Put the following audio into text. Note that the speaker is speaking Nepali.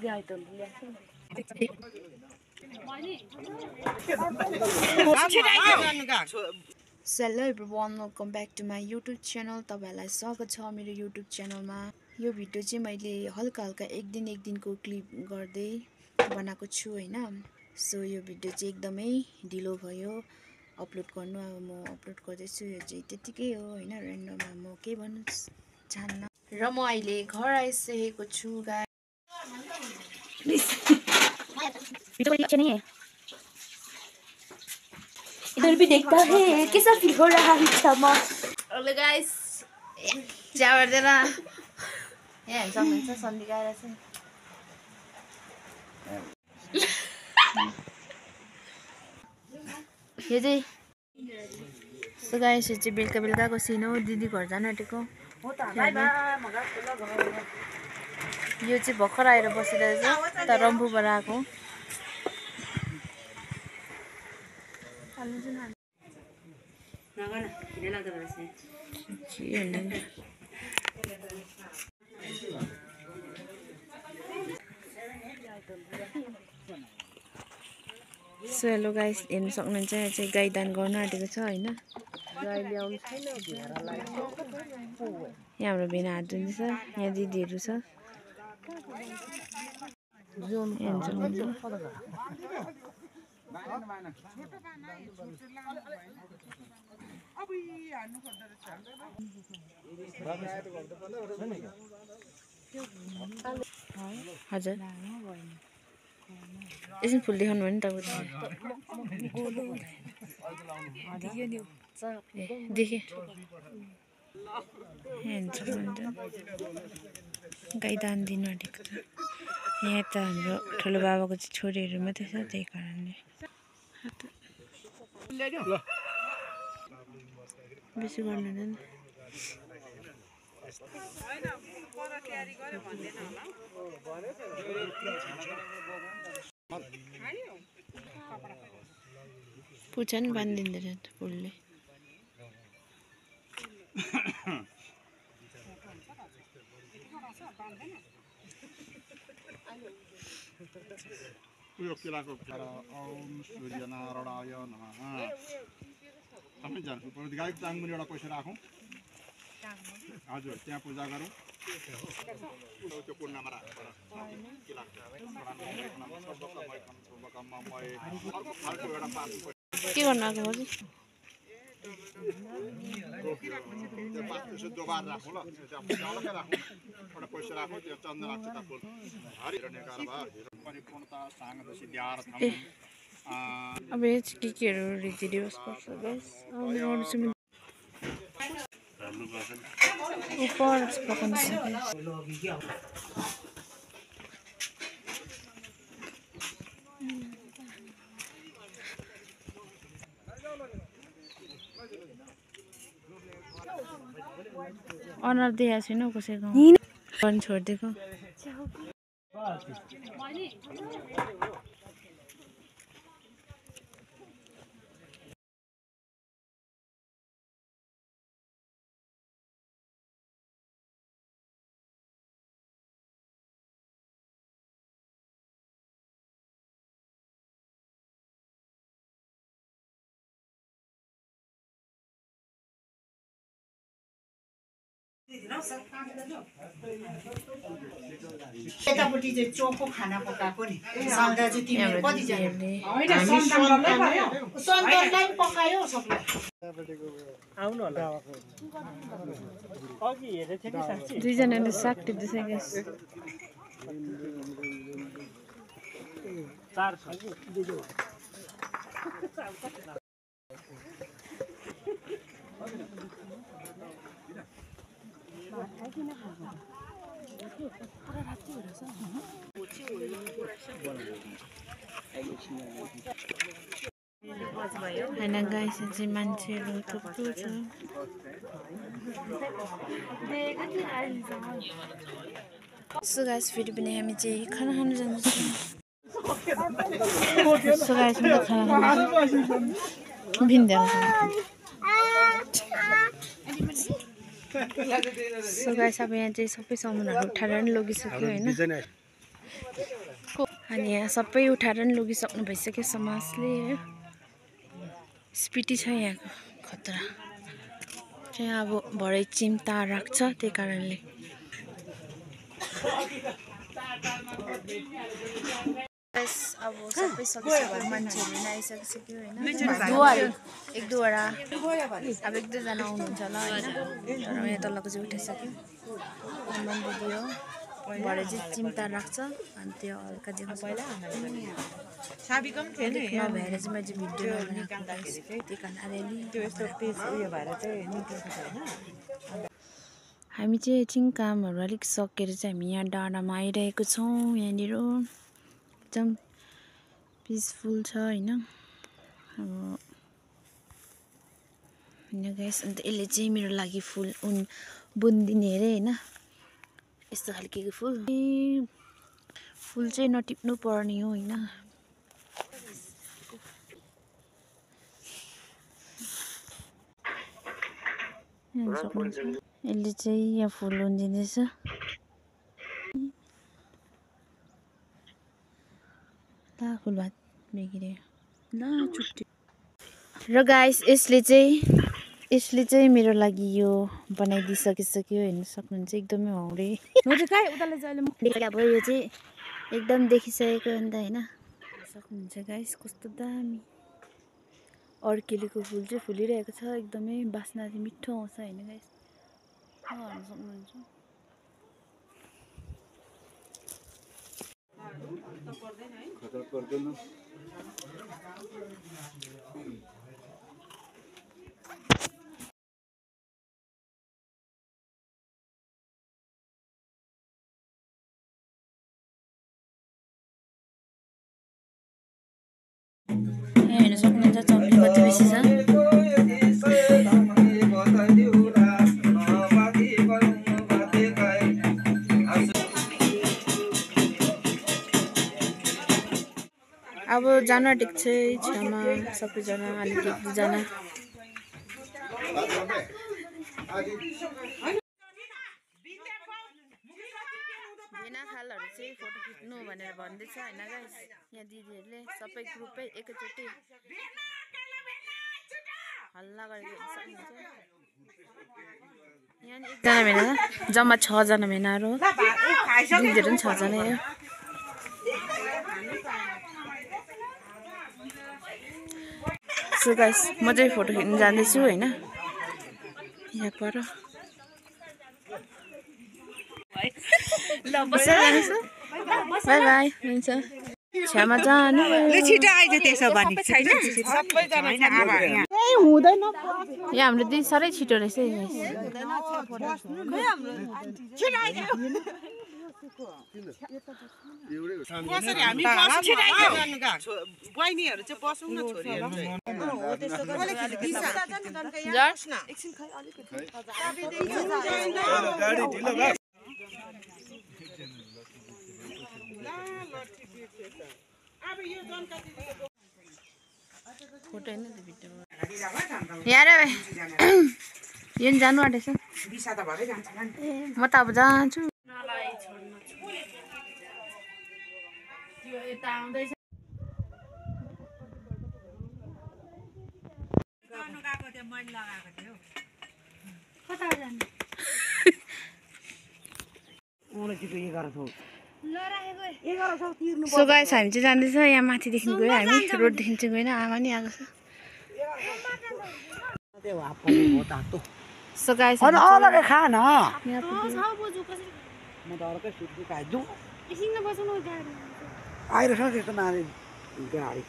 Hello everyone, welcome back to my YouTube channel. तपाईहरुलाई स्वागत छ मेरो YouTube च्यानलमा। यो भिडियो चाहिँ मैले हल्का हल्का एक दिनको क्लिप गर्दै बनाएको छु हैन। सो यो भिडियो चाहिँ एकदमै ढिलो भयो अपलोड गर्नु। अब म अपलोड गर्दै छु, यो चाहिँ त्यतिकै हो हैन, र्यान्डममा म के भन्नु चाहन्न। र म अहिले घर आइसकेको छु गाइस। वीडियो अच्छे नहीं है। इधर भी देखता है कैसा फील हो रहा है क्षमा। हेलो गाइस, चिया गर्दैन यहाँ सक्नुहुन्छ सन्धि गाएर चाहिँ यो चाहिँ सो गाइस, यो चाहिँ बेलुकाको सिन हो। दिदी घर जान आँटेको। यो चाहिँ भर्खर आएर बसिरहेछ त, रम्फूबाट आएको। सो हेलो गाइस, हेर्नु सक्नुहुन्छ यहाँ चाहिँ गाई दान गर्न आँटेको छ हैन। यहाँ हाम्रो भेना हात धुँदैछ, यहाँ दिदीहरू छ। हजुर यसमा फुल देखाउनु भने तपाईँ देखेँ गाई दान दिनु आँटेको छ। यहाँ त हाम्रो ठुलो बाबाको चाहिँ छोरीहरू मात्रै छ, त्यही कारणले बेसी गर्नुहुँदैन। पुछा नि बाँधिदिँदैन फुलले। ओम सूर्यनारायणाय नमः। तपाईँ जानु पर्यो। गाईको टाङमुनि एउटा पैसा राखौँ। हजुर, त्यहाँ पूजा गरौँ। त्यो पूर्णमा राख्नु पर्यो। के लाग्छ? के गर्नु आएको हो? दोबार राखौँ ल, अलग्गै राखौँ। एउटा पैसा राखौँ, त्यो चन्दन राख्छ फुल परिपूर्णता साङ्गदशी द्यार्थम। अब यो चाहिँ केहरू रीति रिवाज पर्छ गाइस। अनुहार देखाएको छैन कसैको, पनि छोडिदिएको। यतापट्टि चाहिँ चोखो खाना पकाएको नि सालदा चाहिँ तिमीहरू कतिजना? सन्तनलाई पकायो सबलाई। आउनु होला। अघि हेरेको थिएँ कि साँच्ची। दुईजनाले साग टिप्दैछ गाइस। चार छ कि हैन गाइस, चाहिँ मान्छेहरू थुप्रो छ। सो गाइस, फेरि पनि हामी चाहिँ खाना खानु जान्छौँ। सो गाइस, म खाना खानु भिन्दै सो गाइस, अब यहाँ चाहिँ सबै सामानहरू उठाएर नि लगिसक्यो हैन। अनि यहाँ सबै उठाएर नि लगिसक्नु भइसक्यो समाजले। स्पिटी छ यहाँको खतरा चाहिँ अब भरे चिम्टा राख्छ त्यही कारणले। अब सबै सकिसक्यो मान्छेहरू पनि आइसकिसक्यो होइन एक दुईवटा अब एक दुईजना आउनुहुन्छ होला होइन तर यहाँ तलको चाहिँ उठाइसक्यो दिदी हो भरे चाहिँ चिम्टा राख्छ अनि त्यो हल्का देखाउँछ पहिला नभएर चाहिँ मैले चाहिँ भिडियो त्यही कारण अलिअलि हामी चाहिँ एकछिन कामहरू अलिक सकेर चाहिँ हामी यहाँ डाँडामा आइरहेको छौँ। यहाँनिर एकदम पिसफुल छ होइन अब होइन गाइस। अन्त यसले चाहिँ मेरो लागि फुल बुनिदिने अरे होइन यस्तो खालको फुल चाहिँ नटिप्नु पर्ने हो होइन। यसले चाहिँ यहाँ फुल बुनिदिँदैछ। ला फुल भात बिग्रियो ल छुट्टी। र गाइस यसले चाहिँ मेरो लागि यो बनाइदिइसकिसक्यो हेर्न सक्नुहुन्छ एकदमै हाउडे अब यो चाहिँ एकदम देखिसकेको अन्त होइन सक्नुहुन्छ गाइस कस्तो दामी अर्किलीको फुल चाहिँ फुलिरहेको छ एकदमै बास्ना चाहिँ मिठो आउँछ होइन गाइस हेर्न सक्नुहुन्छ। हेर्न सक्नुहुन्छ चम्पी कति बेसी छ। अब जान आँटेको छ छेउमा सबैजना अलिक एक दुईजना बिना खालहरू चाहिँ फोटो खिच्नु भनेर भन्दैछ होइन गाइस। यहाँ दिदीहरूले सबै ग्रुपै एकैचोटि हल्ला गरेको सक्नुहुन्छ। यहाँ एकजना भेना जम्मा 6 जना भेनाहरू दिदीहरू पनि 6 जना हो। सो गाइस म चाहिँ फोटो खिच्न जाँदैछु होइन यहाँ पर बाई बाई हुन्छ छ्यामा जानु यहाँ हाम्रो दिदी साह्रै छिटो रहेछ फोटो होइन यहाँ यो जानु आँटेछ म त अब जान्छु। सो गाइस हामी चाहिँ जाँदैछ यहाँ माथिदेखि गयो हामी रोडदेखि चाहिँ गएन आमा नि आएको छ। सो गाइस आइरहेछ त्यस्तो नानी गाडी